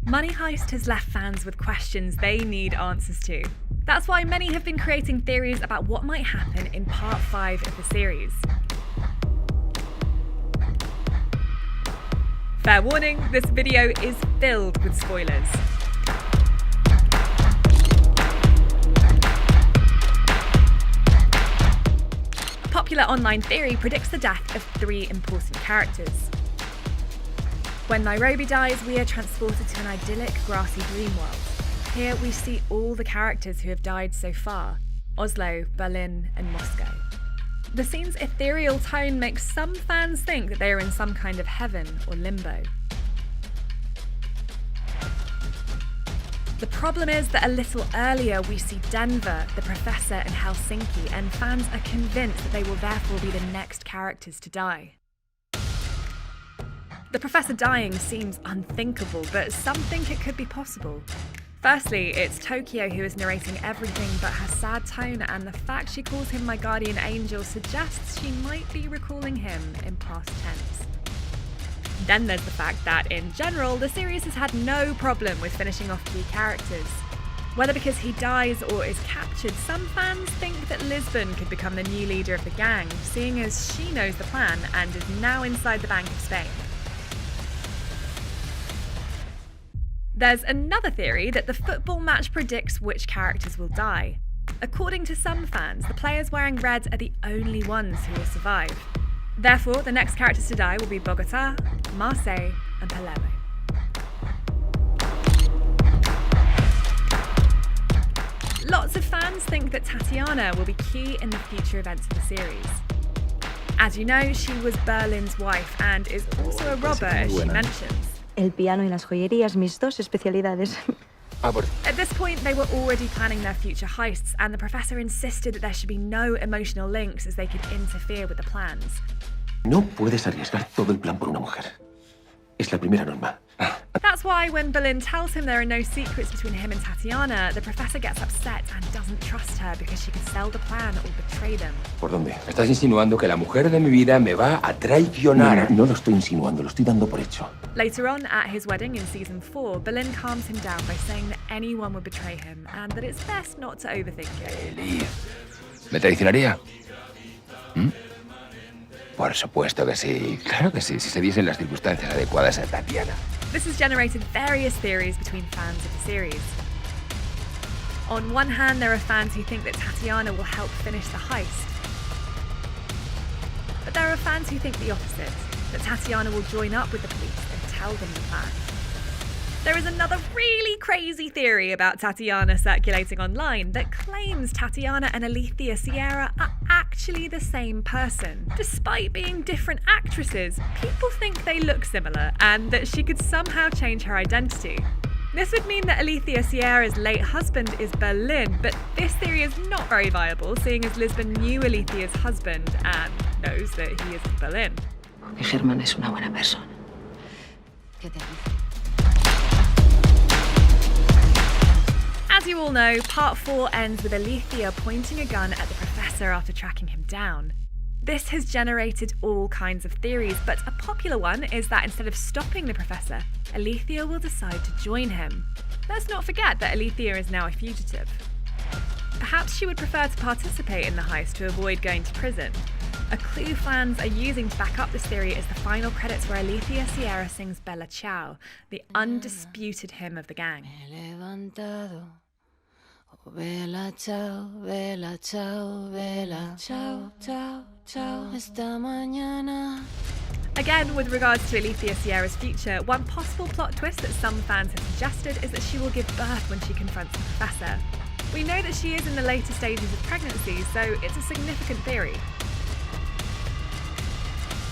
Money Heist has left fans with questions they need answers to. That's why many have been creating theories about what might happen in part 5 of the series. Fair warning, this video is filled with spoilers. A popular online theory predicts the death of 3 important characters. When Nairobi dies, we are transported to an idyllic, grassy dream world. Here we see all the characters who have died so far: Oslo, Berlin, and Moscow. The scene's ethereal tone makes some fans think that they are in some kind of heaven or limbo. The problem is that a little earlier we see Denver, the Professor, and Helsinki, and fans are convinced that they will therefore be the next characters to die. The Professor dying seems unthinkable, but some think it could be possible. Firstly, it's Tokyo who is narrating everything, but her sad tone and the fact she calls him my guardian angel suggests she might be recalling him in past tense. Then there's the fact that, in general, the series has had no problem with finishing off key characters. Whether because he dies or is captured, some fans think that Lisbon could become the new leader of the gang, seeing as she knows the plan and is now inside the Bank of Spain. There's another theory that the football match predicts which characters will die. According to some fans, the players wearing red are the only ones who will survive. Therefore, the next characters to die will be Bogota, Marseille, and Palermo. Lots of fans think that Tatiana will be key in the future events of the series. As you know, she was Berlin's wife and is also a robber, as she mentions. El piano y las joyerías, mis dos especialidades. At this point, they were already planning their future heists, and the Professor insisted that there should be no emotional links as they could interfere with the plans. No puedes arriesgar todo el plan por una mujer. Es la primera norma. That's why when Berlin tells him there are no secrets between him and Tatiana, the Professor gets upset and doesn't trust her because she could sell the plan or betray them. ¿Por dónde? Estás insinuando que la mujer de mi vida me va a traicionar. No lo estoy insinuando, lo estoy dando por hecho. Later on, at his wedding in season 4, Berlin calms him down by saying that anyone would betray him and that it's best not to overthink it. Elif, ¿me traicionaría? Por supuesto que sí, claro que sí, si se diesen las circunstancias adecuadas a Tatiana. This has generated various theories between fans of the series. On one hand, there are fans who think that Tatiana will help finish the heist. But there are fans who think the opposite, that Tatiana will join up with the police and tell them the plan. There is another really crazy theory about Tatiana circulating online that claims Tatiana and Alicia Sierra are actually the same person. Despite being different actresses, people think they look similar and that she could somehow change her identity. This would mean that Alicia Sierra's late husband is Berlin, but this theory is not very viable, seeing as Lisbon knew Alicia's husband and knows that he is Berlin. Que Germán es una buena persona. ¿Qué te dice? As you all know, part 4 ends with Alicia pointing a gun at the Professor after tracking him down. This has generated all kinds of theories, but a popular one is that instead of stopping the Professor, Alicia will decide to join him. Let's not forget that Alicia is now a fugitive. Perhaps she would prefer to participate in the heist to avoid going to prison. A clue fans are using to back up this theory is the final credits where Alicia Sierra sings Bella Ciao, the undisputed hymn of the gang. Vela, ciao, vela, ciao, vela, ciao, ciao, ciao, esta mañana. Again, with regards to Alicia Sierra's future, one possible plot twist that some fans have suggested is that she will give birth when she confronts the Professor. We know that she is in the later stages of pregnancy, so it's a significant theory.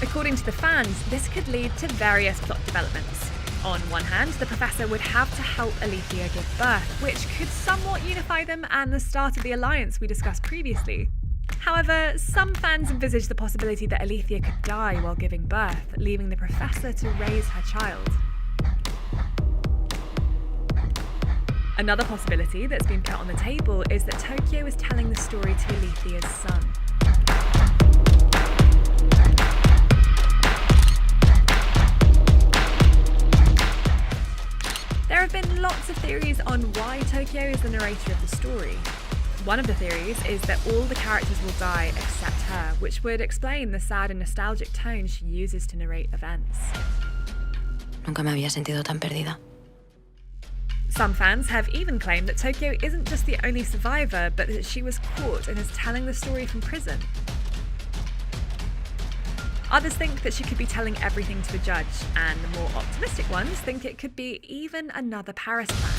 According to the fans, this could lead to various plot developments. On one hand, the Professor would have to help Alicia give birth, which could somewhat unify them and the start of the alliance we discussed previously. However, some fans envisage the possibility that Alicia could die while giving birth, leaving the Professor to raise her child. Another possibility that's been put on the table is that Tokyo is telling the story to Alicia's son. There There have been lots of theories on why Tokyo is the narrator of the story. One of the theories is that all the characters will die except her, which would explain the sad and nostalgic tone she uses to narrate events. Nunca me había sentido tan perdida. Some fans have even claimed that Tokyo isn't just the only survivor, but that she was caught and is telling the story from prison. Others think that she could be telling everything to a judge, and the more optimistic ones think it could be even another Paris plan.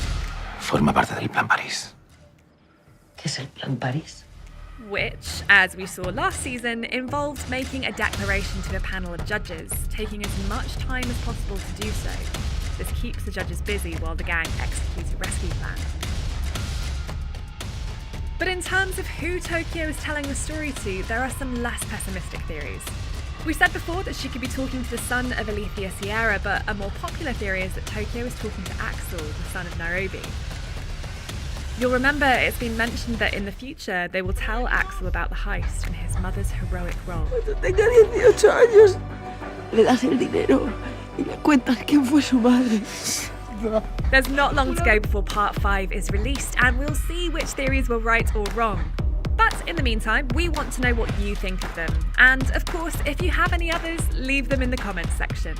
Forma parte del Plan París. ¿Qué es el Plan París? Which, as we saw last season, involved making a declaration to a panel of judges, taking as much time as possible to do so. This keeps the judges busy while the gang executes a rescue plan. But in terms of who Tokyo is telling the story to, there are some less pessimistic theories. We said before that she could be talking to the son of Alicia Sierra, but a more popular theory is that Tokyo is talking to Axel, the son of Nairobi. You'll remember it's been mentioned that in the future they will tell Axel about the heist and his mother's heroic role. Cuando tenga 18 años, le das el dinero y le cuentas quién fue su madre. There's not long to go before part 5 is released, and we'll see which theories were right or wrong. But in the meantime, we want to know what you think of them. And of course, if you have any others, leave them in the comments section.